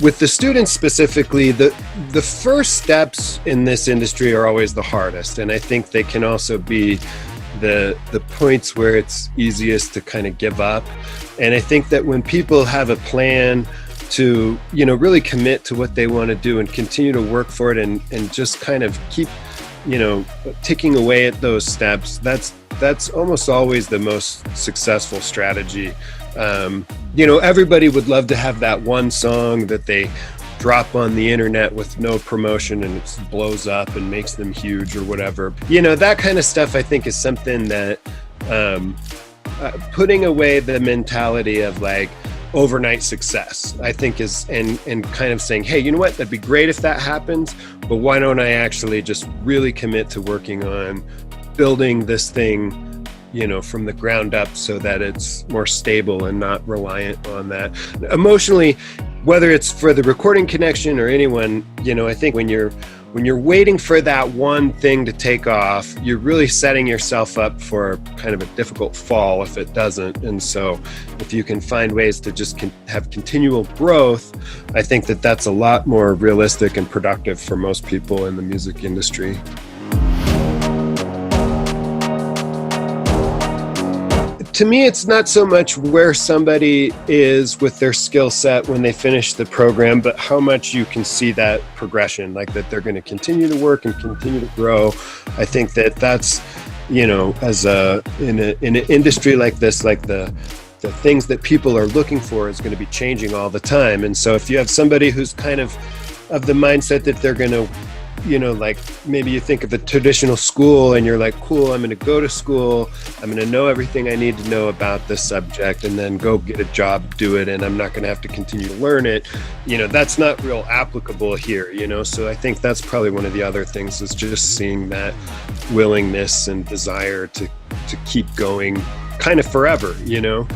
with the students specifically, the first steps in this industry are always the hardest, and I think they can also be the points where it's easiest to kind of give up. And I think that when people have a plan to, you know, really commit to what they want to do and continue to work for it, and just kind of keep, you know, ticking away at those steps, that's almost always the most successful strategy. You know, everybody would love to have that one song that they drop on the internet with no promotion and it blows up and makes them huge or whatever. You know, that kind of stuff I think is something that putting away the mentality of like overnight success, I think is, and kind of saying, hey, you know what, that'd be great if that happens, but why don't I actually just really commit to working on building this thing, you know, from the ground up so that it's more stable and not reliant on that. Emotionally, whether it's for the Recording Connection or anyone, you know, I think when you're waiting for that one thing to take off, you're really setting yourself up for kind of a difficult fall if it doesn't. And so if you can find ways to just have continual growth, I think that that's a lot more realistic and productive for most people in the music industry. To me, it's not so much where somebody is with their skill set when they finish the program, but how much you can see that progression, like that they're going to continue to work and continue to grow. I think that that's, you know, as in an industry like this, like the things that people are looking for is going to be changing all the time. And so if you have somebody who's kind of the mindset that they're going to, you know, like maybe you think of the traditional school and you're like, cool, I'm going to go to school, I'm going to know everything I need to know about this subject and then go get a job, do it, and I'm not going to have to continue to learn it. You know, that's not real applicable here, you know. So I think that's probably one of the other things, is just seeing that willingness and desire to keep going kind of forever, you know.